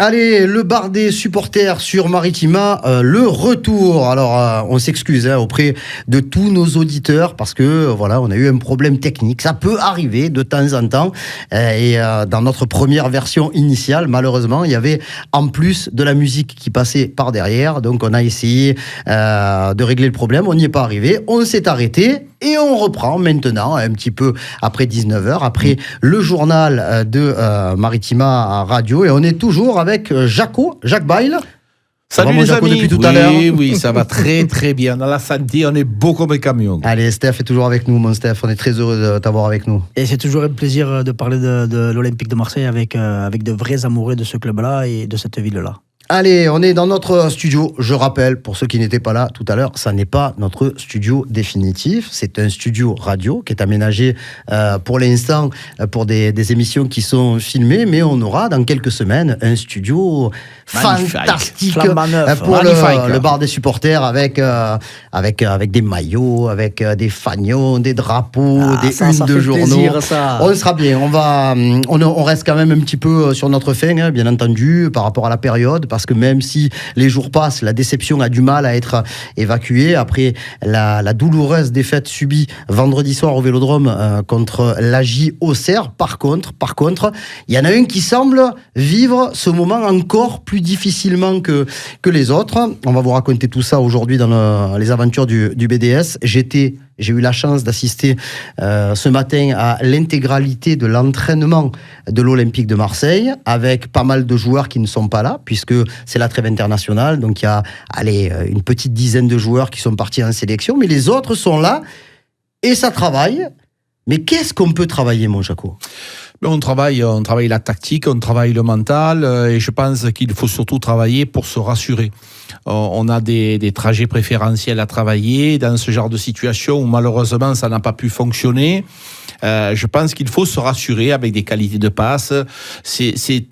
Allez, le bar des supporters sur Maritima, le retour. Alors, on s'excuse auprès de tous nos auditeurs parce que voilà, on a eu un problème technique. Ça peut arriver de temps en temps. Et dans notre première version initiale, malheureusement, il y avait en plus de la musique qui passait par derrière. Donc, on a essayé de régler le problème. On n'y est pas arrivé. On s'est arrêté. Et on reprend maintenant, un petit peu après 19h, après le journal de Maritima Radio. Et on est toujours avec Jacques Bail. Salut les amis. Depuis tout à l'heure. Oui, ça va très très bien. Dans la santé, on est beau comme un camion. Allez, Steph est toujours avec nous, mon Steph. On est très heureux de t'avoir avec nous. Et c'est toujours un plaisir de parler de l'Olympique de Marseille avec de vrais amoureux de ce club-là et de cette ville-là. Allez, on est dans notre studio. Je rappelle, pour ceux qui n'étaient pas là tout à l'heure, ça n'est pas notre studio définitif. C'est un studio radio qui est aménagé pour l'instant pour des émissions qui sont filmées. Mais on aura dans quelques semaines un studio fantastique pour le bar des supporters avec des maillots, avec des fanions, des drapeaux, des unes de journaux. Plaisir, ça. On sera bien. On reste quand même un petit peu sur notre faim, bien entendu, par rapport à la période. Parce que même si les jours passent, la déception a du mal à être évacuée après la douloureuse défaite subie vendredi soir au Vélodrome contre l'AJ Auxerre. Par contre, il y en a un qui semble vivre ce moment encore plus difficilement que les autres. On va vous raconter tout ça aujourd'hui dans les aventures du BDS. J'ai eu la chance d'assister ce matin à l'intégralité de l'entraînement de l'Olympique de Marseille, avec pas mal de joueurs qui ne sont pas là, puisque c'est la trêve internationale. Donc il y a une petite dizaine de joueurs qui sont partis en sélection, mais les autres sont là et ça travaille. Mais qu'est-ce qu'on peut travailler, mon Jaco ? On travaille la tactique, on travaille le mental, et je pense qu'il faut surtout travailler pour se rassurer. On a des trajets préférentiels à travailler dans ce genre de situation où malheureusement ça n'a pas pu fonctionner. Je pense qu'il faut se rassurer avec des qualités de passe. C'est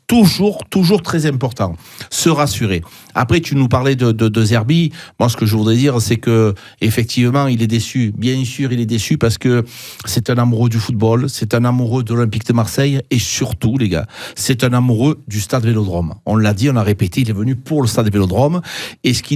toujours très important, se rassurer. Après, tu nous parlais de Zerbi. Moi, ce que je voudrais dire, c'est que effectivement, il est déçu. Bien sûr, il est déçu parce que c'est un amoureux du football, c'est un amoureux de l'Olympique de Marseille et surtout, les gars, c'est un amoureux du stade Vélodrome. On l'a dit, on a répété, il est venu pour le stade Vélodrome et ce qui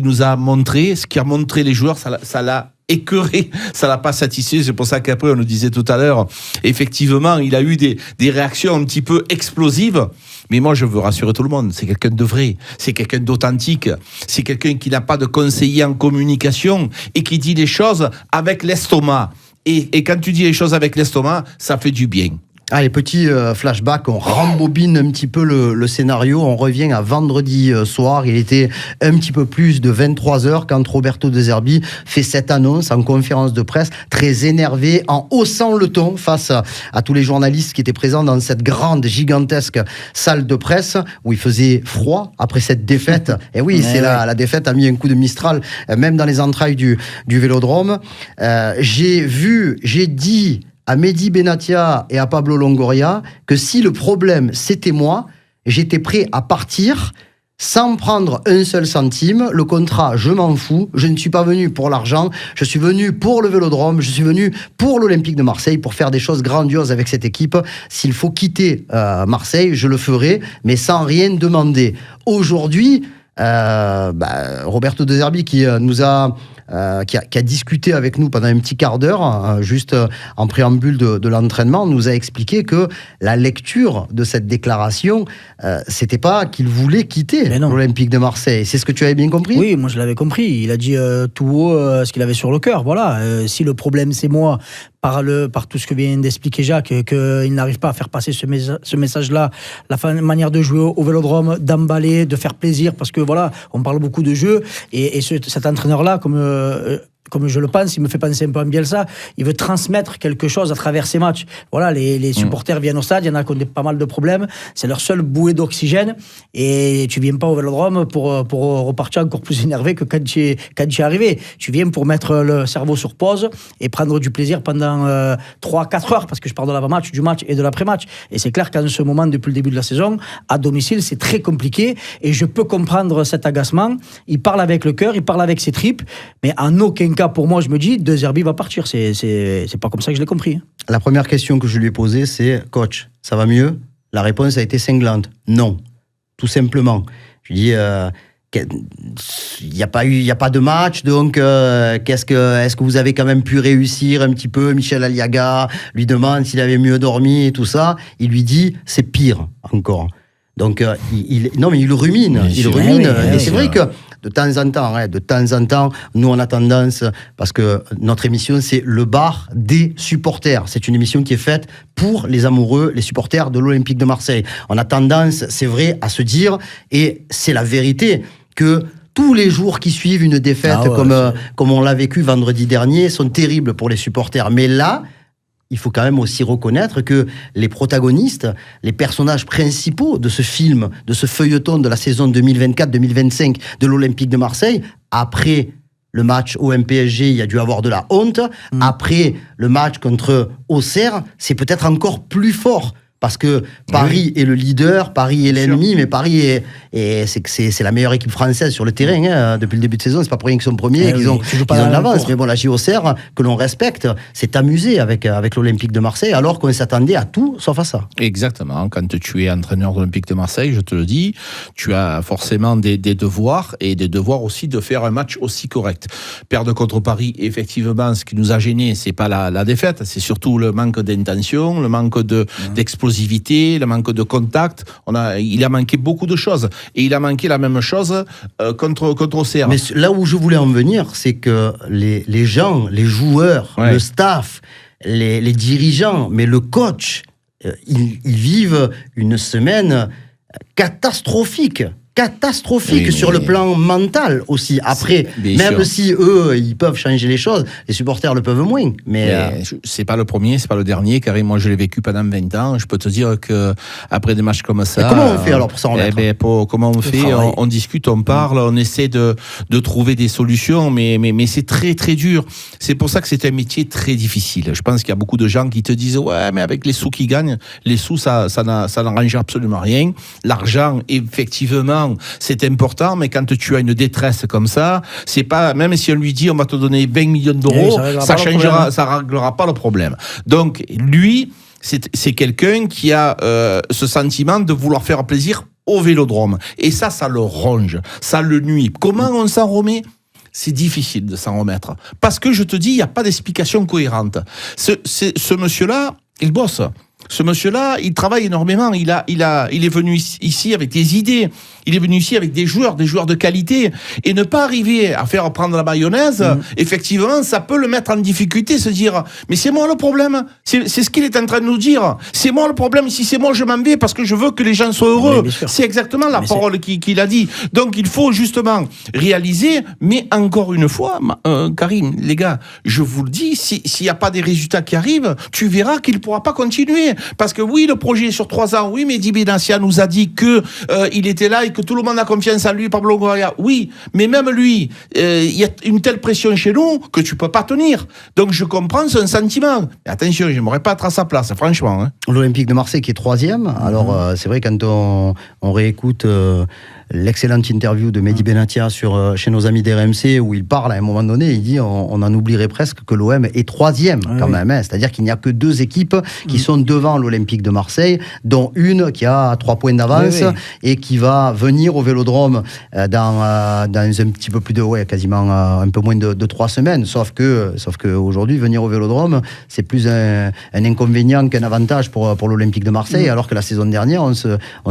a montré les joueurs, ça l'a écœuré, ça l'a pas satisfait. C'est pour ça qu'après on nous disait tout à l'heure, effectivement il a eu des réactions un petit peu explosives, mais moi je veux rassurer tout le monde, c'est quelqu'un de vrai, c'est quelqu'un d'authentique, c'est quelqu'un qui n'a pas de conseiller en communication et qui dit les choses avec l'estomac, et quand tu dis les choses avec l'estomac, ça fait du bien. Allez, petit flashback, on rembobine un petit peu le scénario, on revient à vendredi soir, il était un petit peu plus de 23h quand Roberto De Zerbi fait cette annonce en conférence de presse, très énervé, en haussant le ton face à tous les journalistes qui étaient présents dans cette grande, gigantesque salle de presse où il faisait froid après cette défaite. Et oui, la défaite a mis un coup de Mistral, même dans les entrailles du Vélodrome. J'ai dit à Mehdi Benatia et à Pablo Longoria que si le problème c'était moi, j'étais prêt à partir sans prendre un seul centime. Le contrat, je m'en fous. Je ne suis pas venu pour l'argent. Je suis venu pour le Vélodrome. Je suis venu pour l'Olympique de Marseille, pour faire des choses grandioses avec cette équipe. S'il faut quitter Marseille, je le ferai, mais sans rien demander. Aujourd'hui, Roberto De Zerbi qui a discuté avec nous pendant un petit quart d'heure, juste en préambule de l'entraînement, nous a expliqué que la lecture de cette déclaration, c'était pas qu'il voulait quitter l'Olympique de Marseille. C'est ce que tu avais bien compris ? Oui, moi je l'avais compris. Il a dit tout haut ce qu'il avait sur le cœur. Voilà. Si le problème c'est moi, par tout ce que vient d'expliquer Jacques, qu'il n'arrive pas à faire passer ce message-là, la manière de jouer au Vélodrome, d'emballer, de faire plaisir, parce que voilà, on parle beaucoup de jeu, et cet entraîneur-là, comme je le pense, il me fait penser un peu à Bielsa, il veut transmettre quelque chose à travers ces matchs. Voilà, les supporters viennent au stade, il y en a qui ont pas mal de problèmes, c'est leur seule bouée d'oxygène, et tu viens pas au Vélodrome pour repartir encore plus énervé que quand tu es arrivé. Tu viens pour mettre le cerveau sur pause et prendre du plaisir pendant 3-4 heures, parce que je parle de l'avant-match, du match et de l'après-match. Et c'est clair qu'en ce moment, depuis le début de la saison, à domicile, c'est très compliqué, et je peux comprendre cet agacement. Il parle avec le cœur, il parle avec ses tripes, mais en aucun cas, pour moi, je me dis, De Zerbi va partir. C'est pas comme ça que je l'ai compris. La première question que je lui ai posée, c'est « Coach, ça va mieux ?» La réponse a été cinglante. Non. tout simplement. Je dis, il n'y a pas de match, donc est-ce que vous avez quand même pu réussir un petit peu? Michel Aliaga lui demande s'il avait mieux dormi et tout ça. Il lui dit, c'est pire encore. Donc, non, mais il rumine. Et c'est vrai que de temps en temps, nous, on a tendance, parce que notre émission, c'est le bar des supporters. C'est une émission qui est faite pour les amoureux, les supporters de l'Olympique de Marseille. On a tendance, c'est vrai, à se dire, et c'est la vérité, que tous les jours qui suivent une défaite, comme on l'a vécu vendredi dernier, sont terribles pour les supporters. Mais là, il faut quand même aussi reconnaître que les protagonistes, les personnages principaux de ce film, de ce feuilleton de la saison 2024-2025 de l'Olympique de Marseille, après le match OM-PSG, il y a dû avoir de la honte. Après le match contre Auxerre, c'est peut-être encore plus fort. Parce que Paris est le leader, Paris est l'ennemi, mais Paris c'est la meilleure équipe française sur le terrain hein, depuis le début de saison. C'est pas pour rien qu'ils sont premiers et qu'ils ont de l'avance. Mais bon, la JOCR, que l'on respecte, s'est amusée avec l'Olympique de Marseille, alors qu'on s'attendait à tout sauf à ça. Exactement. Quand tu es entraîneur de l'Olympique de Marseille, je te le dis, tu as forcément des devoirs, et des devoirs aussi de faire un match aussi correct. Perdre contre Paris, effectivement, ce qui nous a gênés, c'est pas la défaite, c'est surtout le manque d'intention, le manque d'explosivité, le manque de contact. Il a manqué beaucoup de choses. Et il a manqué la même chose contre Auxerre. Mais là où je voulais en venir, c'est que les gens, les joueurs, le staff, les dirigeants, mais le coach, ils vivent une semaine catastrophique sur le plan mental aussi. Après, même si eux, ils peuvent changer les choses, les supporters le peuvent moins. Mais c'est pas le premier, c'est pas le dernier, car moi je l'ai vécu pendant 20 ans. Je peux te dire que après des matchs comme ça... Mais comment on fait alors pour s'en remettre? Comment on fait? On discute, on parle, on essaie de trouver des solutions, mais c'est très très dur. C'est pour ça que c'est un métier très difficile. Je pense qu'il y a beaucoup de gens qui te disent « Ouais, mais avec les sous qu'ils gagnent, les sous, ça n'arrange absolument rien. » L'argent, effectivement, c'est important, mais quand tu as une détresse comme ça, c'est pas, même si on lui dit on va te donner 20 millions d'euros, ça réglera pas le problème. Donc, lui, c'est quelqu'un qui a ce sentiment de vouloir faire plaisir au Vélodrome. Et ça le ronge, ça le nuit. Comment on s'en remet ? C'est difficile de s'en remettre. Parce que je te dis, il n'y a pas d'explication cohérente. Ce monsieur-là, il bosse. Ce monsieur-là, il travaille énormément. Il est venu ici avec des idées. Il est venu ici avec des joueurs de qualité. Et ne pas arriver à faire prendre la mayonnaise, effectivement, ça peut le mettre en difficulté, se dire, mais c'est moi le problème. C'est ce qu'il est en train de nous dire. C'est moi le problème. Si c'est moi, je m'en vais parce que je veux que les gens soient heureux. C'est exactement la parole qu'il a dit. Donc, il faut justement réaliser, mais encore une fois, Karim, les gars, je vous le dis, s'il n'y a pas des résultats qui arrivent, tu verras qu'il ne pourra pas continuer. Parce que oui, le projet est sur 3 ans. Oui, Mehdi Benassia nous a dit que il était là et que tout le monde a confiance en lui, Pablo Longoria. Oui, mais même lui, il y a une telle pression chez nous que tu peux pas tenir. Donc je comprends son sentiment. Mais attention, j'aimerais pas être à sa place, franchement. Hein. L'Olympique de Marseille qui est 3e. Alors c'est vrai, quand on réécoute l'excellente interview de Mehdi Benassia chez nos amis d'RMC, où il parle à un moment donné, il dit on en oublierait presque que l'OM est 3e quand même. Hein. C'est-à-dire qu'il n'y a que 2 équipes qui sont devant l'Olympique de Marseille, dont une qui a 3 points d'avance et qui va venir au Vélodrome dans un petit peu plus de, quasiment un peu moins de 3 semaines. Sauf que aujourd'hui, venir au Vélodrome, c'est plus un inconvénient qu'un avantage pour l'Olympique de Marseille, alors que la saison dernière, on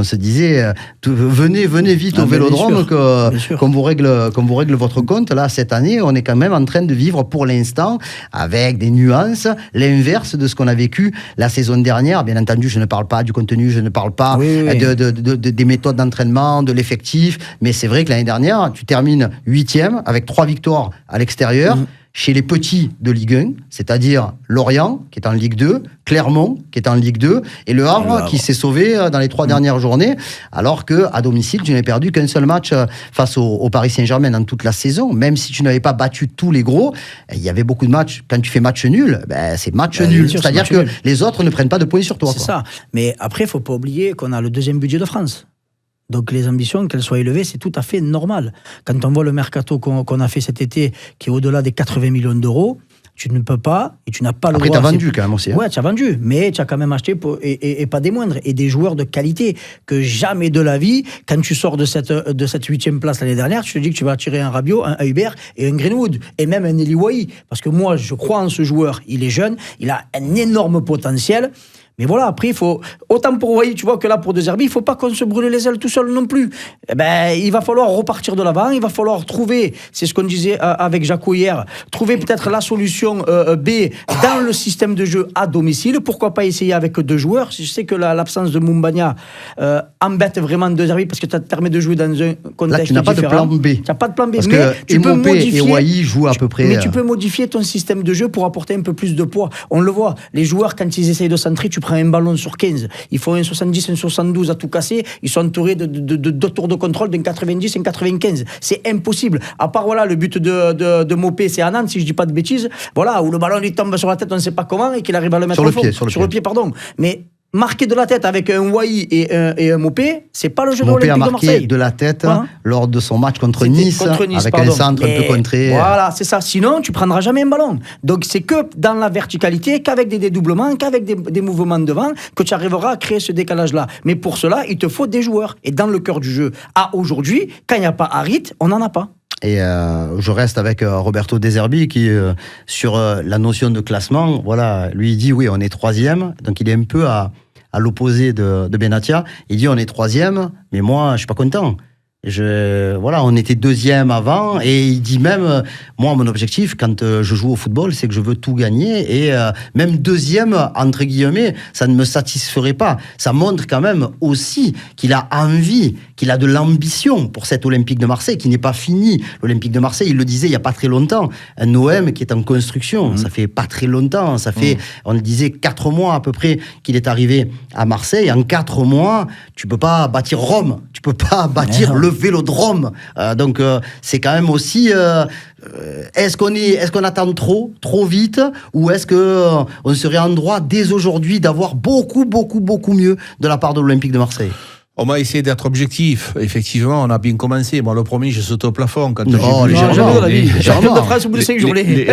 se disait venez vite au Vélodrome qu'on vous règle votre compte. Là, cette année, on est quand même en train de vivre pour l'instant, avec des nuances, l'inverse de ce qu'on a vécu la saison dernière. Bien entendu, je ne parle pas du contenu, je ne parle pas des méthodes d'entraînement, de l'effectif, mais c'est vrai que l'année dernière, tu termines 8e avec 3 victoires à l'extérieur. Chez les petits de Ligue 1, c'est-à-dire Lorient, qui est en Ligue 2, Clermont, qui est en Ligue 2, et Le Havre, qui s'est sauvé dans les 3 dernières journées, alors qu'à domicile, tu n'avais perdu qu'un seul match face au Paris Saint-Germain dans toute la saison. Même si tu n'avais pas battu tous les gros, il y avait beaucoup de matchs. Quand tu fais match nul, c'est match nul. C'est-à-dire que les autres ne prennent pas de points sur toi. C'est ça. Mais après, il ne faut pas oublier qu'on a le 2e budget de France. Donc les ambitions, qu'elles soient élevées, c'est tout à fait normal. Quand on voit le mercato qu'on a fait cet été, qui est au-delà des 80 millions d'euros, tu ne peux pas et tu n'as pas le Après, droit. t'as vendu quand même aussi. Ouais, tu as vendu, mais tu as quand même acheté et pas des moindres, et des joueurs de qualité que jamais de la vie, quand tu sors de cette 8e place l'année dernière, tu te dis que tu vas attirer un Rabiot, un Hubert et un Greenwood, et même un Eli Wahi. Parce que moi, je crois en ce joueur, il est jeune, il a un énorme potentiel. Mais voilà, après, il faut. Autant pour Wahi, tu vois, que là, pour De Zerbi, il ne faut pas qu'on se brûle les ailes tout seul non plus. Eh ben, il va falloir repartir de l'avant, il va falloir trouver, c'est ce qu'on disait avec Jaco hier, trouver peut-être la solution B dans le système de jeu à domicile. Pourquoi pas essayer avec 2 joueurs? Je sais que l'absence de Moumbagna embête vraiment De Zerbi parce que ça te permet de jouer dans un contexte Là, tu n'as pas de différent. plan B. Tu n'as pas de plan B, Parce mais que tu peux Mopé modifier. et Wahi jouent à peu près. Mais tu peux modifier ton système de jeu pour apporter un peu plus de poids. On le voit, les joueurs, quand ils essayent de centrer, tu prends un ballon sur 15. Ils font un 70, un 72 à tout casser. Ils sont entourés de 2 tours de contrôle, d'un 90, un 95. C'est impossible. À part, voilà, le but de Mopé, c'est à Nantes, si je dis pas de bêtises. Voilà, où le ballon lui tombe sur la tête, on ne sait pas comment, et qu'il arrive à le mettre sur le pied, pardon. Mais marquer de la tête avec un Wahi et un Mopé, c'est pas le jeu de l'Olympique de Marseille. Mopé a marqué de la tête lors de son match contre Nice, avec un centre un peu contré. Voilà, c'est ça. Sinon, tu prendras jamais un ballon. Donc, c'est que dans la verticalité, qu'avec des dédoublements, qu'avec des mouvements devant, que tu arriveras à créer ce décalage-là. Mais pour cela, il te faut des joueurs. Et dans le cœur du jeu, à aujourd'hui, quand il n'y a pas Harit, on n'en a pas. Et je reste avec Roberto De Zerbi qui, sur la notion de classement, voilà, lui il dit oui, on est 3e, donc il est un peu à l'opposé de Benatia. Il dit on est 3e, mais moi je suis pas content. Voilà, on était 2e avant, et il dit même, moi mon objectif quand je joue au football, c'est que je veux tout gagner, et même 2e entre guillemets, ça ne me satisferait pas. Ça montre quand même aussi qu'il a envie, qu'il a de l'ambition pour cet Olympique de Marseille qui n'est pas fini. L'Olympique de Marseille, il le disait il y a pas très longtemps, un OM qui est en construction. Ça fait pas très longtemps, ça fait, on le disait, 4 mois à peu près qu'il est arrivé à Marseille. En 4 mois, tu peux pas bâtir Rome, tu peux pas bâtir le Vélodrome. Donc c'est quand même aussi est-ce qu'on attend trop vite, ou est-ce que on serait en droit dès aujourd'hui d'avoir beaucoup mieux de la part de l'Olympique de Marseille? On va essayer d'être objectif. Effectivement, on a bien commencé. Moi, le premier, j'ai sauté au plafond. Quand les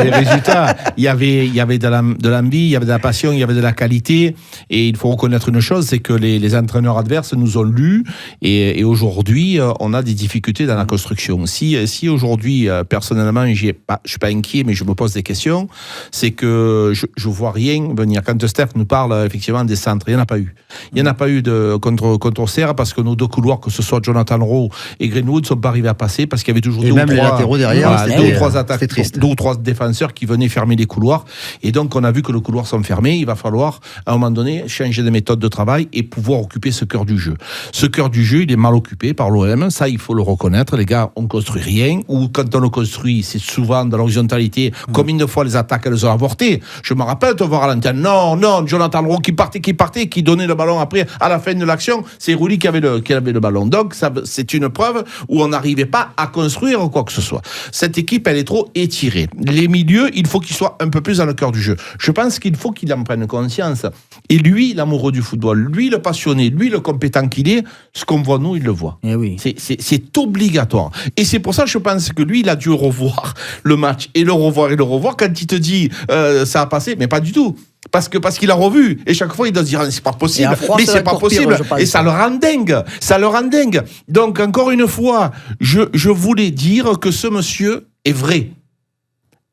résultats, il y avait de l'envie, il y avait de la passion, il y avait de la qualité. Et il faut reconnaître une chose, c'est que les entraîneurs adverses nous ont lus. Et aujourd'hui, on a des difficultés dans la construction. Si aujourd'hui, personnellement, je suis pas inquiet, mais je me pose des questions, c'est que je vois rien venir. Quand Steph nous parle effectivement des centres, il n'y en a pas eu. Il n'y en a pas eu contre Auxerre, parce que nos 2 couloirs, que ce soit Jonathan Rowe et Greenwood, ne sont pas arrivés à passer, parce qu'il y avait toujours 2 ou 3 latéraux derrière, deux ou trois attaques, 2 ou 3 défenseurs qui venaient fermer les couloirs. Et donc, on a vu que les couloirs sont fermés. Il va falloir, à un moment donné, changer de méthode de travail et pouvoir occuper ce cœur du jeu. Ce cœur du jeu, il est mal occupé par l'OM. Ça, il faut le reconnaître. Les gars, on ne construit rien. Ou quand on le construit, c'est souvent dans l'horizontalité. Combien de fois les attaques, elles ont avorté? Je me rappelle de voir à l'antenne. Non, Jonathan Rowe qui partait, qui donnait le ballon après, à la fin de l'action. C'est Rouli qui avait le ballon. Donc, ça, c'est une preuve où on n'arrivait pas à construire quoi que ce soit. Cette équipe, elle est trop étirée. Les milieux, il faut qu'ils soient un peu plus dans le cœur du jeu. Je pense qu'il faut qu'il en prenne conscience. Et lui, l'amoureux du football, lui, le passionné, lui, le compétent qu'il est, ce qu'on voit, nous, il le voit. Eh oui. C'est obligatoire. Et c'est pour ça que je pense que lui, il a dû revoir le match et le revoir quand il te dit ça a passé, mais pas du tout. Parce qu'il a revu, et chaque fois il doit se dire c'est pas possible, mais c'est pas possible, et ça le rend dingue. Donc encore une fois, je voulais dire que ce monsieur est vrai,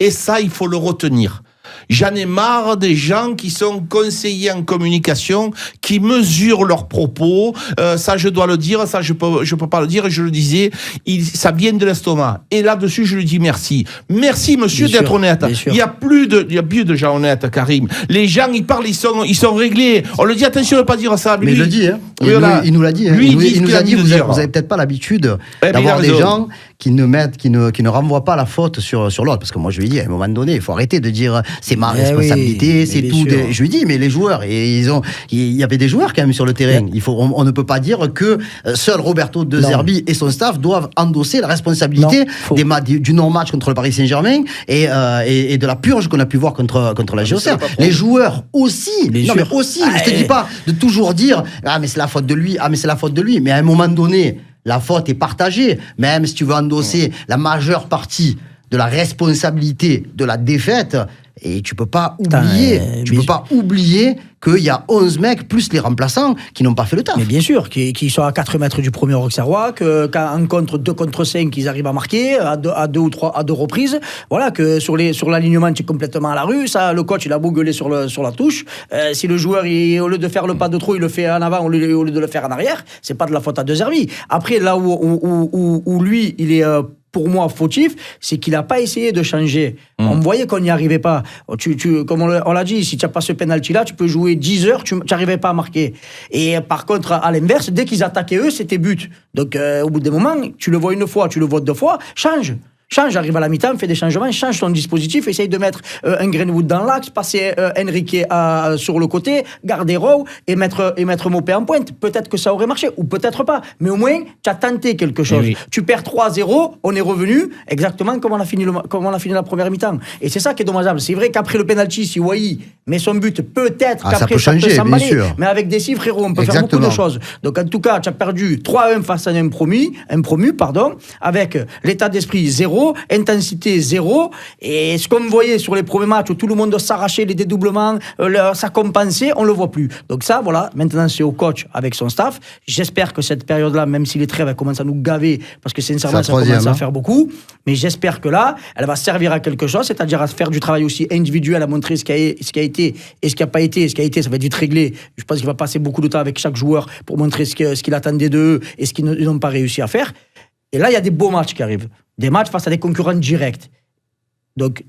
et ça il faut le retenir. J'en ai marre des gens qui sont conseillers en communication, qui mesurent leurs propos. Ça, je dois le dire, ça, je peux pas le dire. Et je le disais, ça vient de l'estomac. Et là-dessus, je lui dis merci. Merci, monsieur, d'être honnête. Il y a plus de gens honnêtes, Karim. Les gens, ils parlent, ils sont réglés. On le dit, attention de ne pas dire ça. Mais il le dit, hein. Il nous l'a dit. Hein. Il nous a dit, vous avez peut-être pas l'habitude d'avoir des gens qui ne renvoient pas la faute sur l'autre. Parce que moi, je lui ai dit, à un moment donné, il faut arrêter de dire c'est ma responsabilité, c'est tout. Je lui dis, mais les joueurs, il y avait des joueurs quand même sur le terrain. On ne peut pas dire que seul Roberto De Zerbi et son staff doivent endosser la responsabilité du non-match contre le Paris Saint-Germain et de la purge qu'on a pu voir contre la GOCR. Les joueurs aussi. Je te dis pas de toujours dire mais c'est la faute de lui, mais à un moment donné, la faute est partagée. Même si tu veux endosser la majeure partie de la responsabilité de la défaite. Et tu peux pas oublier qu'il y a 11 mecs plus les remplaçants qui n'ont pas fait le taf. Mais bien sûr, qui sont à 4 mètres du premier Auxerrois, qu'en contre 2 contre 5, ils arrivent à marquer à deux reprises. Voilà, que sur l'alignement, tu es complètement à la rue. Ça, le coach, il a beau gueuler sur la touche. Si le joueur, au lieu de faire le pas de trop, il le fait en avant au lieu de le faire en arrière, c'est pas de la faute à De Zerbi. Après, là où lui, il est pour moi fautif, c'est qu'il n'a pas essayé de changer. On voyait qu'on n'y arrivait pas. Comme on l'a dit, si tu n'as pas ce penalty-là, tu peux jouer 10 heures, tu n'arrivais pas à marquer. Et par contre, à l'inverse, dès qu'ils attaquaient eux, c'était but. Donc au bout d'un moment, tu le vois une fois, tu le vois 2 fois, change. Arrive à la mi-temps, fais des changements, change ton dispositif, essaye de mettre un Greenwood dans l'axe, passer Enrique sur le côté, garder Rowe et mettre Mopé en pointe. Peut-être que ça aurait marché, ou peut-être pas. Mais au moins, tu as tenté quelque chose. Oui. Tu perds 3-0, on est revenu exactement comme on a fini la première mi-temps. Et c'est ça qui est dommageable. C'est vrai qu'après le penalty, si Wai met son but, peut-être qu'après ça peut s'emballer. Mais avec des cibles, frérot, on peut faire beaucoup de choses. Donc en tout cas, tu as perdu 3-1 face à un promu, avec l'état d'esprit 0, intensité 0, et ce qu'on voyait sur les premiers matchs où tout le monde s'arrachait, les dédoublements, ça compensait, on le voit plus. Donc ça, voilà, maintenant c'est au coach avec son staff. J'espère que cette période-là, même si les trêves commencent à nous gaver, parce que sincèrement ça commence à faire beaucoup, mais j'espère que là, elle va servir à quelque chose, c'est-à-dire à faire du travail aussi individuel, à montrer ce qui a été et ce qui n'a pas été. Ce qui a été, ça va être vite réglé. Je pense qu'il va passer beaucoup de temps avec chaque joueur pour montrer ce qu'il attendait d'eux et ce qu'ils n'ont pas réussi à faire. Et là, il y a des beaux matchs qui arrivent. Des matchs face à des concurrents directs. Donc,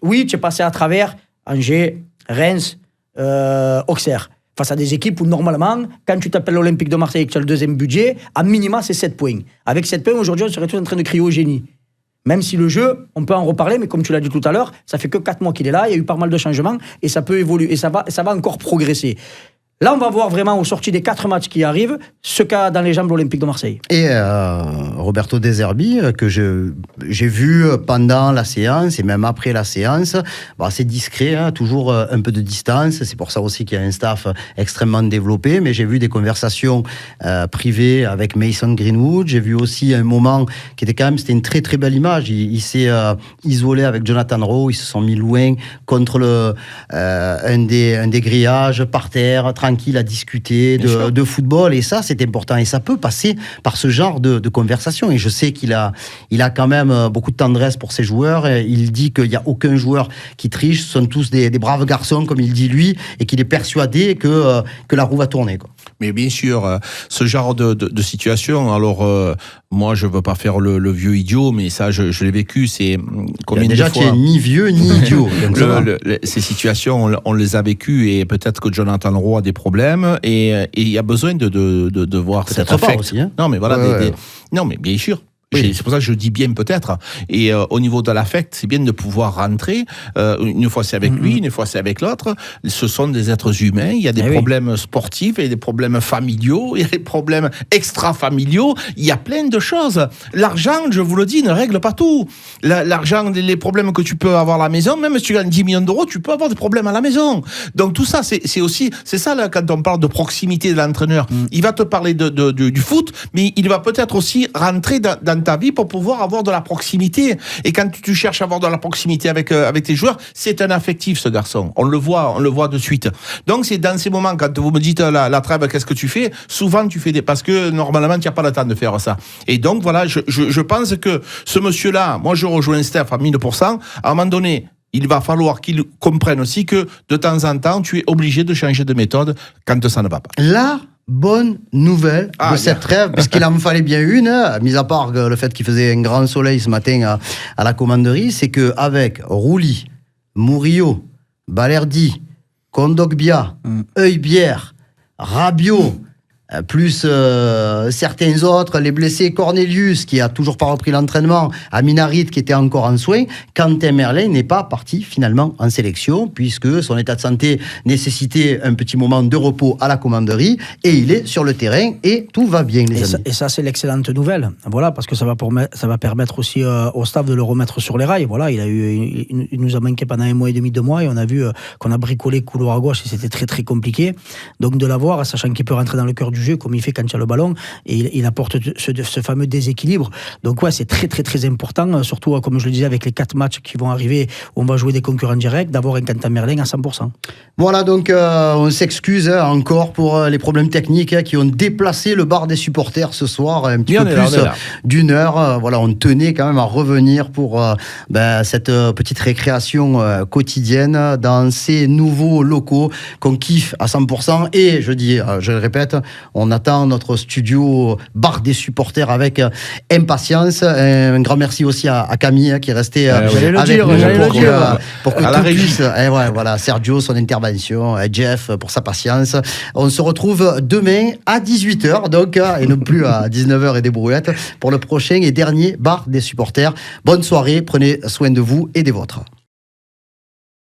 oui, tu es passé à travers Angers, Reims, Auxerre. Face à des équipes où, normalement, quand tu t'appelles l'Olympique de Marseille et que tu as le deuxième budget, à minima, c'est 7 points. Avec 7 points, aujourd'hui, on serait tous en train de crier au génie. Même si le jeu, on peut en reparler, mais comme tu l'as dit tout à l'heure, ça fait que 4 mois qu'il est là, il y a eu pas mal de changements, et ça peut évoluer, et ça va encore progresser. Là, on va voir vraiment, au sorti des 4 matchs qui arrivent, ce qu'a dans les jambes l'Olympique de Marseille. Et Roberto De Zerbi, que j'ai vu pendant la séance et même après la séance, c'est discret, hein, toujours un peu de distance. C'est pour ça aussi qu'il y a un staff extrêmement développé. Mais j'ai vu des conversations privées avec Mason Greenwood. J'ai vu aussi un moment qui était quand même, c'était une très très belle image. Il s'est isolé avec Jonathan Rowe. Ils se sont mis loin contre un des grillages par terre, tranquille à discuter de football, et ça c'est important, et ça peut passer par ce genre de conversation, et je sais qu'il a quand même beaucoup de tendresse pour ses joueurs, et il dit qu'il n'y a aucun joueur qui triche, ce sont tous des braves garçons comme il dit lui, et qu'il est persuadé que la roue va tourner, quoi. Mais bien sûr, ce genre de situation, alors moi je veux pas faire le vieux idiot, mais ça je l'ai vécu, c'est combien déjà de fois... tu es ni vieux ni idiot. Ces situations, on les a vécues, et peut-être que Jonathan Rowe a des problèmes, et il y a besoin de voir cet affect. Aussi, hein. Non mais voilà, non mais bien sûr. Oui. C'est pour ça que je dis bien peut-être. Et au niveau de l'affect, c'est bien de pouvoir rentrer. Une fois c'est avec lui, une fois c'est avec l'autre. Ce sont des êtres humains. Il y a des problèmes sportifs, il y a des problèmes familiaux, il y a des problèmes extra-familiaux. Il y a plein de choses. L'argent, je vous le dis, ne règle pas tout. L'argent, les problèmes que tu peux avoir à la maison, même si tu gagnes 10 millions d'euros, tu peux avoir des problèmes à la maison. Donc tout ça, c'est aussi, c'est ça là, quand on parle de proximité de l'entraîneur. Il va te parler du foot, mais il va peut-être aussi rentrer dans ta vie pour pouvoir avoir de la proximité. Et quand tu cherches à avoir de la proximité avec tes joueurs, c'est un affectif, ce garçon. On le voit de suite. Donc c'est dans ces moments, quand vous me dites la trêve, qu'est-ce que tu fais? Souvent tu fais parce que normalement tu n'as pas le temps de faire ça. Et donc voilà, je pense que ce monsieur-là, moi je rejoins Steph à 1000%. À un moment donné, il va falloir qu'il comprenne aussi que de temps en temps, tu es obligé de changer de méthode quand ça ne va pas. Là, bonne nouvelle de cette trêve, puisqu'il en fallait bien une, mis à part le fait qu'il faisait un grand soleil ce matin à la commanderie, c'est qu'avec Rouli, Murillo, Balerdi, Kondogbia, Heubière, Rabiot, plus certains autres, les blessés, Cornelius qui a toujours pas repris l'entraînement, Aminarit qui était encore en soins, Quentin Merlin n'est pas parti finalement en sélection puisque son état de santé nécessitait un petit moment de repos à la commanderie, et il est sur le terrain et tout va bien, les amis. Et ça c'est l'excellente nouvelle, voilà, parce que ça va permettre aussi au staff de le remettre sur les rails. Voilà, il nous a manqué pendant 1 mois et demi, 2 mois, et on a vu qu'on a bricolé couloir à gauche et c'était très très compliqué, donc de l'avoir, sachant qu'il peut rentrer dans le cœur du du jeu comme il fait quand il y a le ballon, et il apporte ce fameux déséquilibre. Donc ouais, c'est très très très important, surtout comme je le disais avec les 4 matchs qui vont arriver où on va jouer des concurrents directs, d'avoir un Quentin Merlin à 100%. Voilà, donc on s'excuse encore pour les problèmes techniques qui ont déplacé le bar des supporters ce soir un petit peu plus d'une heure. Voilà, on tenait quand même à revenir pour cette petite récréation quotidienne dans ces nouveaux locaux qu'on kiffe à 100%. Et je le répète, on attend notre studio bar des supporters avec impatience. Un grand merci aussi à Camille qui est resté avec nous pour que tout puisse. Voilà, Sergio, son intervention, Jeff pour sa patience. On se retrouve demain à 18h donc, et non plus à 19h et des brouettes pour le prochain et dernier bar des supporters. Bonne soirée, prenez soin de vous et des vôtres.